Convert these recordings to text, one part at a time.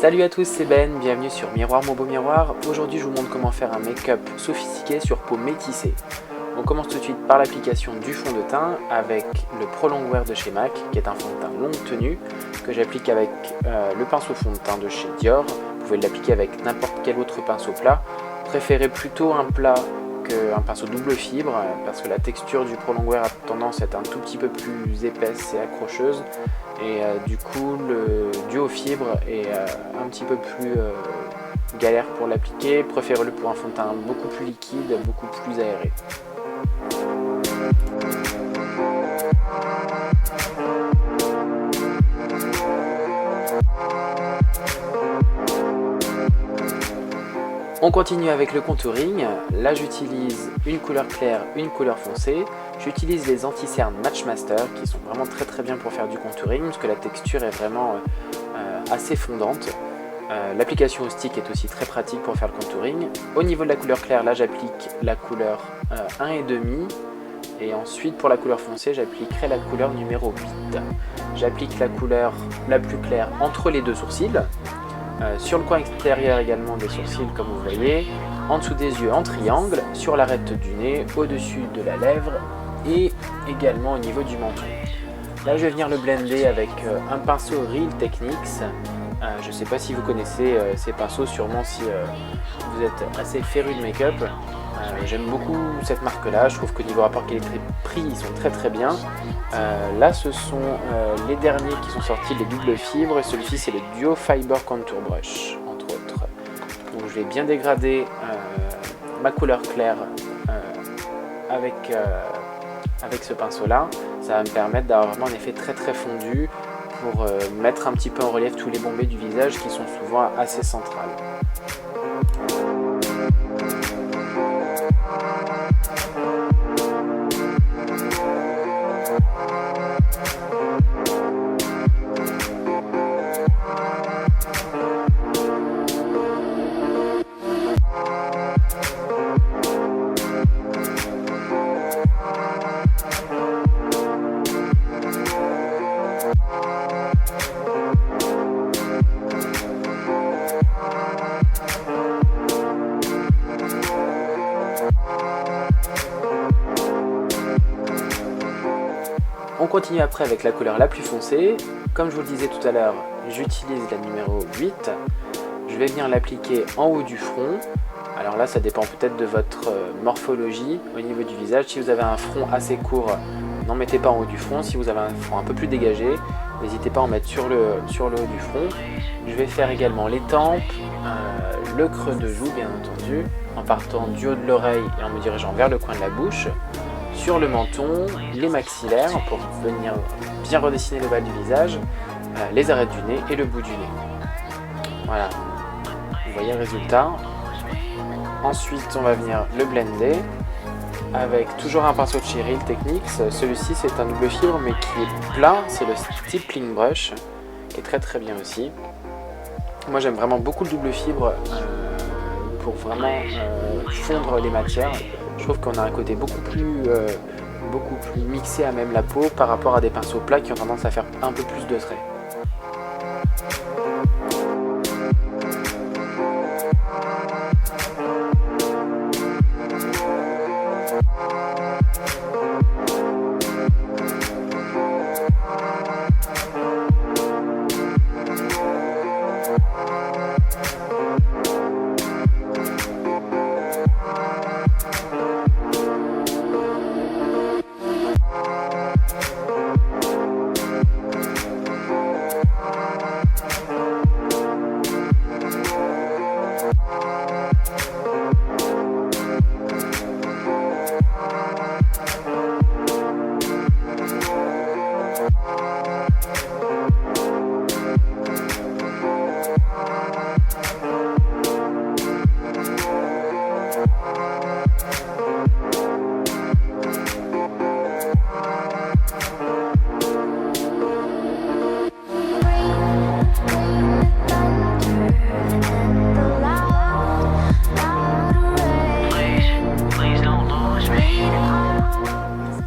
Salut à tous, c'est Ben, bienvenue sur Miroir mon beau miroir. Aujourd'hui je vous montre comment faire un make-up sophistiqué sur peau métissée. On commence tout de suite par l'application du fond de teint avec le Pro Longwear de chez MAC, qui est un fond de teint longue tenue que j'applique avec le pinceau fond de teint de chez Dior. Vous pouvez l'appliquer avec n'importe quel autre pinceau plat. Préférez plutôt un plat qu'un pinceau double fibre parce que la texture du Pro Longwear a tendance à être un tout petit peu plus épaisse et accrocheuse. Et du coup le duo fibre est un petit peu plus galère pour l'appliquer. Préférez-le pour un fond de teint beaucoup plus liquide, beaucoup plus aéré. On continue avec le contouring. Là j'utilise une couleur claire, une couleur foncée. J'utilise les anti-cernes Matchmaster qui sont vraiment très bien pour faire du contouring parce que la texture est vraiment assez fondante. L'application au stick est aussi très pratique pour faire le contouring. Au niveau de la couleur claire, là j'applique la couleur 1,5 et ensuite pour la couleur foncée j'appliquerai la couleur numéro 8. J'applique la couleur la plus claire entre les deux sourcils. Sur le coin extérieur également des sourcils comme vous voyez, en dessous des yeux en triangle, sur l'arête du nez, au-dessus de la lèvre et également au niveau du menton. Là je vais venir le blender avec un pinceau Real Techniques. Je ne sais pas si vous connaissez ces pinceaux, sûrement si vous êtes assez féru de make-up. J'aime beaucoup cette marque là, je trouve qu'au niveau rapport qualité-prix ils sont très bien. Là ce sont les derniers qui sont sortis, les doubles fibres, et celui-ci c'est le Duo Fiber Contour Brush entre autres. Donc je vais bien dégrader ma couleur claire avec ce pinceau là. Ça va me permettre d'avoir vraiment un effet très fondu pour mettre un petit peu en relief tous les bombés du visage qui sont souvent assez centrales. On continue après avec la couleur la plus foncée. Comme je vous le disais tout à l'heure, j'utilise la numéro 8. Je vais venir l'appliquer en haut du front. Alors là, ça dépend peut-être de votre morphologie au niveau du visage. Si vous avez un front assez court, n'en mettez pas en haut du front. Si vous avez un front un peu plus dégagé, n'hésitez pas à en mettre sur le haut du front. Je vais faire également les tempes, le creux de joue bien entendu, en partant du haut de l'oreille et en me dirigeant vers le coin de la bouche. Sur le menton, les maxillaires pour venir bien redessiner le bas du visage, les arêtes du nez et le bout du nez. Voilà, vous voyez le résultat. Ensuite, on va venir le blender avec toujours un pinceau de chez Real Techniques. Celui-ci, c'est un double fibre mais qui est plat, c'est le Stippling Brush, qui est très bien aussi. Moi, j'aime vraiment beaucoup le double fibre pour vraiment fondre les matières. Je trouve qu'on a un côté beaucoup plus mixé à même la peau par rapport à des pinceaux plats qui ont tendance à faire un peu plus de traits.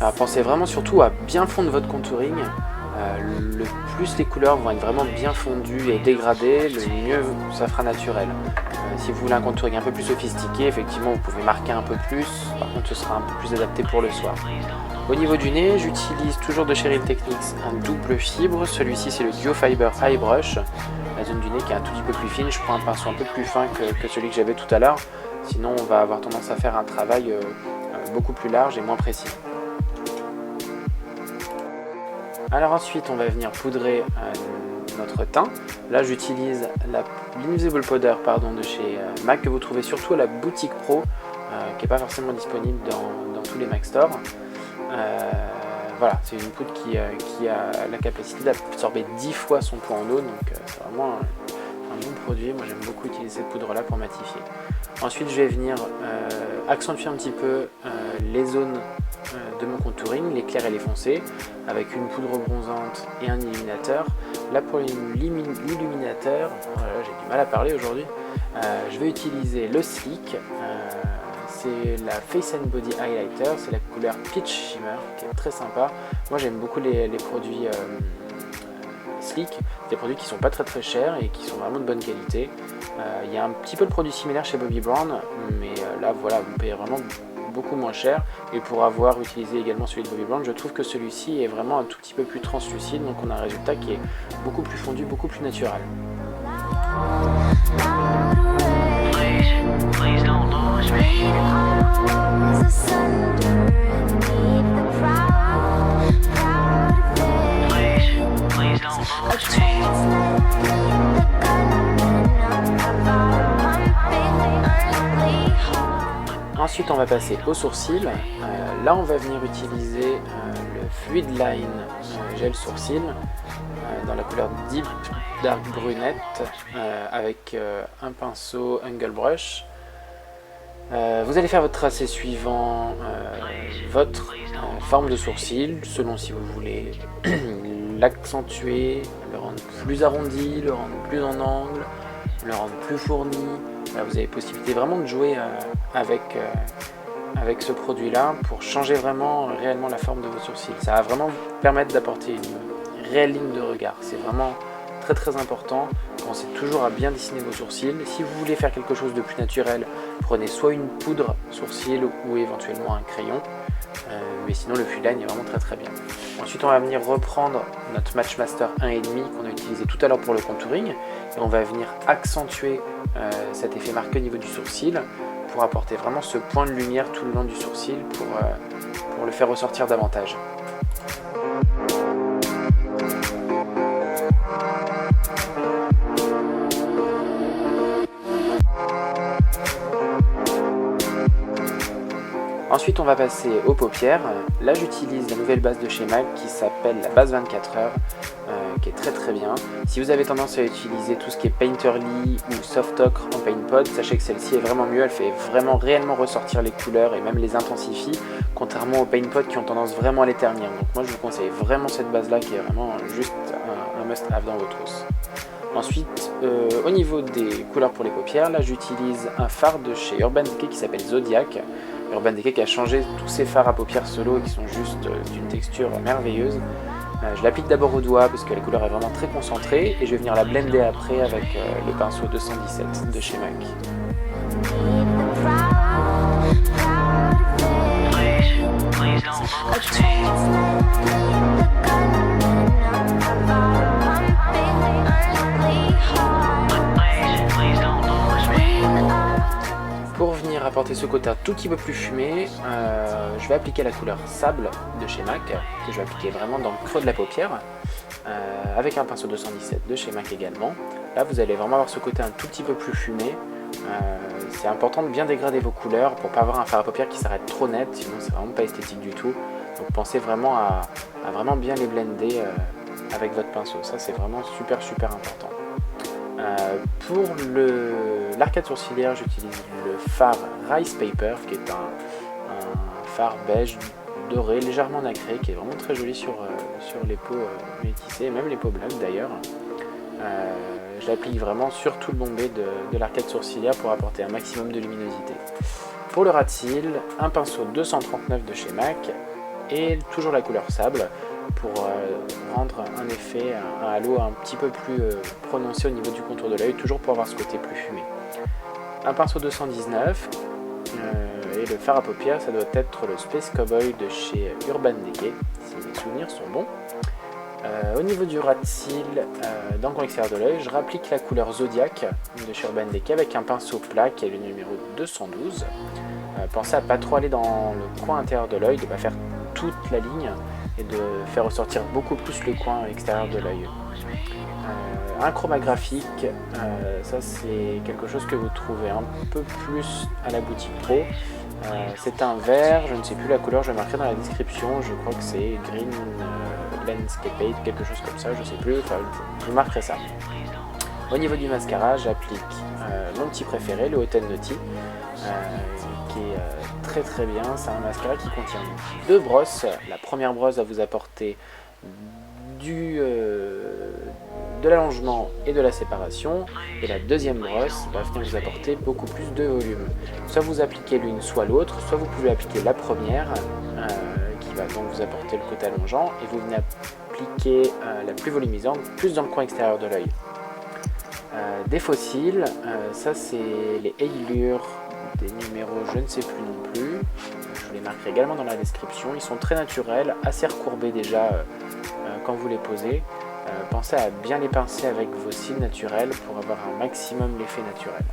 Alors pensez vraiment surtout à bien fondre votre contouring. le plus les couleurs vont être vraiment bien fondues et dégradées, le mieux ça fera naturel. Si vous voulez un contouring un peu plus sophistiqué, effectivement vous pouvez marquer un peu plus, par contre ce sera un peu plus adapté pour le soir. Au niveau du nez, j'utilise toujours de chez Real Techniques un double fibre, celui-ci c'est le Duo Fiber Eye Brush, la zone du nez qui est un tout petit peu plus fine, je prends un pinceau un peu plus fin que celui que j'avais tout à l'heure, sinon on va avoir tendance à faire un travail beaucoup plus large et moins précis. Alors ensuite on va venir poudrer notre teint. Là j'utilise l'Invisible Powder de chez MAC que vous trouvez surtout à la boutique pro, qui n'est pas forcément disponible dans tous les MAC stores. Voilà, c'est une poudre qui a la capacité d'absorber 10 fois son poids en eau, donc c'est vraiment un bon produit. Moi j'aime beaucoup utiliser cette poudre là pour matifier. Ensuite je vais venir accentuer un petit peu les zones de mon contouring, les clairs et les foncés, avec une poudre bronzante et un illuminateur. Là pour l'illuminateur, voilà, j'ai du mal à parler aujourd'hui, je vais utiliser le Sleek, c'est la Face and Body Highlighter, c'est la couleur Peach Shimmer qui est très sympa. Moi j'aime beaucoup les produits Sleek, des produits qui sont pas très chers et qui sont vraiment de bonne qualité. Il y a un petit peu de produits similaires chez Bobbi Brown, mais là voilà, vous payez vraiment beaucoup moins cher, et pour avoir utilisé également celui de Bobbi Brown, je trouve que celui-ci est vraiment un tout petit peu plus translucide, donc on a un résultat qui est beaucoup plus fondu, beaucoup plus naturel. Ensuite on va passer aux sourcils. Là on va venir utiliser le Fluid Line gel sourcil dans la couleur Deep Dark Brunette avec un pinceau Angle Brush. Vous allez faire votre tracé suivant votre forme de sourcil, selon si vous voulez l'accentuer, le rendre plus arrondi, le rendre plus en angle, le rendre plus fourni. Là, vous avez possibilité vraiment de jouer avec ce produit là pour changer vraiment réellement la forme de vos sourcils. Ça va vraiment vous permettre d'apporter une réelle ligne de regard. C'est vraiment très important. Pensez toujours à bien dessiner vos sourcils. Si vous voulez faire quelque chose de plus naturel, prenez soit une poudre sourcil ou éventuellement un crayon. Mais sinon le Fluid Line est vraiment très bien. Ensuite on va venir reprendre notre Match Master 1,5 qu'on a utilisé tout à l'heure pour le contouring, et on va venir accentuer cet effet marqué au niveau du sourcil pour apporter vraiment ce point de lumière tout le long du sourcil pour le faire ressortir davantage. Ensuite on va passer aux paupières. Là j'utilise la nouvelle base de chez MAC qui s'appelle la base 24 heures, qui est très bien. Si vous avez tendance à utiliser tout ce qui est Painterly ou Soft Ochre en Paint Pot, sachez que celle-ci est vraiment mieux, elle fait vraiment réellement ressortir les couleurs et même les intensifie, contrairement aux Paint Pot qui ont tendance vraiment à les ternir. Donc moi je vous conseille vraiment cette base là qui est vraiment juste un must have dans vos trousses. Ensuite, au niveau des couleurs pour les paupières, là j'utilise un fard de chez Urban Decay qui s'appelle Zodiac. Urban Decay qui a changé tous ses fards à paupières solo et qui sont juste d'une texture merveilleuse. Je l'applique d'abord au doigt parce que la couleur est vraiment très concentrée et je vais venir la blender après avec le pinceau 217 de chez MAC. Pour venir apporter ce côté un tout petit peu plus fumé, je vais appliquer la couleur Sable de chez MAC, que je vais appliquer vraiment dans le creux de la paupière, avec un pinceau 217 de chez MAC également. Là vous allez vraiment avoir ce côté un tout petit peu plus fumé. C'est important de bien dégrader vos couleurs pour pas avoir un fard à paupières qui s'arrête trop net, sinon c'est vraiment pas esthétique du tout. Donc pensez vraiment à vraiment bien les blender avec votre pinceau, ça c'est vraiment super important. Pour l'arcade sourcilière, j'utilise le fard Rice Paper, qui est un fard beige doré, légèrement nacré, qui est vraiment très joli sur les peaux métissées, même les peaux blanches d'ailleurs. Je l'applique vraiment sur tout le bombé de l'arcade sourcilière pour apporter un maximum de luminosité. Pour le ras de cils, un pinceau 239 de chez MAC et toujours la couleur Sable. pour rendre un effet, un halo un petit peu plus prononcé au niveau du contour de l'œil, toujours pour avoir ce côté plus fumé. Un pinceau 219 et le fard à paupières, ça doit être le Space Cowboy de chez Urban Decay, si mes souvenirs sont bons. Au niveau du ras de cils, dans le coin extérieur de l'œil, je réapplique la couleur Zodiac de chez Urban Decay avec un pinceau plat qui est le numéro 212. Pensez à pas trop aller dans le coin intérieur de l'œil, de ne pas faire toute la ligne et de faire ressortir beaucoup plus le coin extérieur de l'œil. Un chroma graphique, ça c'est quelque chose que vous trouvez un peu plus à la boutique pro. C'est un vert, je ne sais plus la couleur, je le marquerai dans la description, je crois que c'est Green Landscape, quelque chose comme ça, je ne sais plus, enfin, je vous marquerai ça. Au niveau du mascara, j'applique mon petit préféré, le Hot n Naughty, qui est très très bien. C'est un mascara qui contient deux brosses. La première brosse va vous apporter de l'allongement et de la séparation, et la deuxième brosse va venir vous apporter beaucoup plus de volume. Soit vous appliquez l'une, soit l'autre, soit vous pouvez appliquer la première qui va donc vous apporter le côté allongeant, et vous venez appliquer la plus volumisante plus dans le coin extérieur de l'œil. Des fossiles, ça c'est les Allure, des numéros je ne sais plus non plus, je vous les marquerai également dans la description. Ils sont très naturels, assez recourbés déjà quand vous les posez. Pensez à bien les pincer avec vos cils naturels pour avoir un maximum l'effet naturel.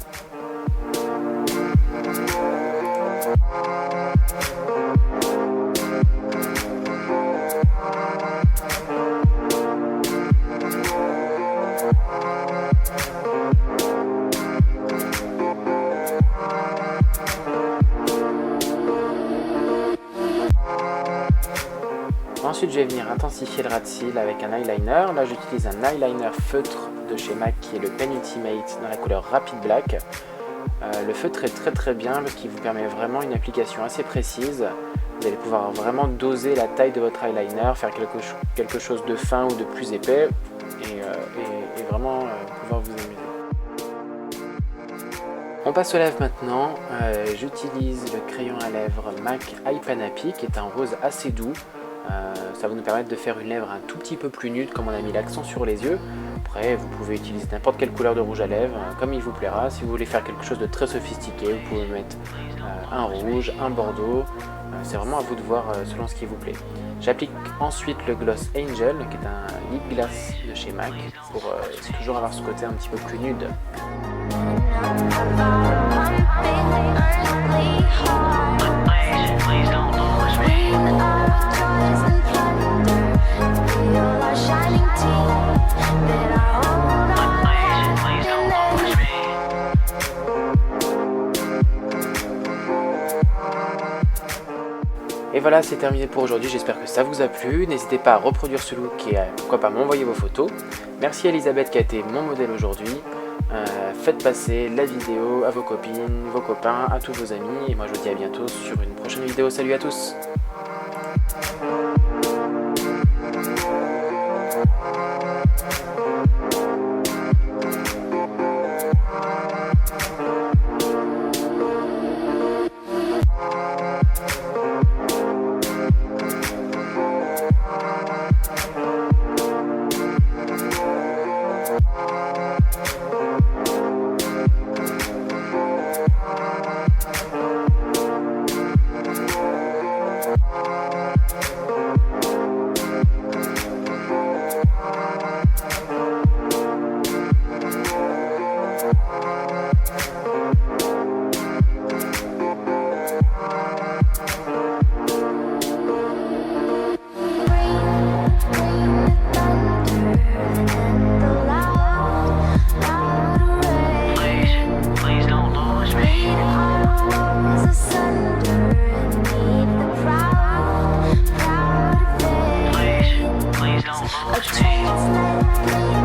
Ensuite, je vais venir intensifier le ras de cils avec un eyeliner. Là, j'utilise un eyeliner feutre de chez MAC qui est le Pen Ultimate dans la couleur Rapid Black. Le feutre est très bien parce qu'il vous permet vraiment une application assez précise. Vous allez pouvoir vraiment doser la taille de votre eyeliner, faire quelque chose de fin ou de plus épais et vraiment pouvoir vous amuser. On passe aux lèvres maintenant. J'utilise le crayon à lèvres MAC Eye Panapi qui est un rose assez doux. Ça va nous permettre de faire une lèvre un tout petit peu plus nude comme on a mis l'accent sur les yeux. Après vous pouvez utiliser n'importe quelle couleur de rouge à lèvres comme il vous plaira. Si vous voulez faire quelque chose de très sophistiqué, vous pouvez mettre un rouge, un bordeaux, c'est vraiment à vous de voir selon ce qui vous plaît. J'applique ensuite le gloss Angel qui est un lip gloss de chez MAC pour toujours avoir ce côté un petit peu plus nude. Et voilà, c'est terminé pour aujourd'hui, j'espère que ça vous a plu. N'hésitez pas à reproduire ce look et pourquoi pas m'envoyer vos photos. Merci à Elisabeth qui a été mon modèle aujourd'hui. Faites passer la vidéo à vos copines, vos copains, à tous vos amis. Et moi je vous dis à bientôt sur une prochaine vidéo. Salut à tous! A chance like me.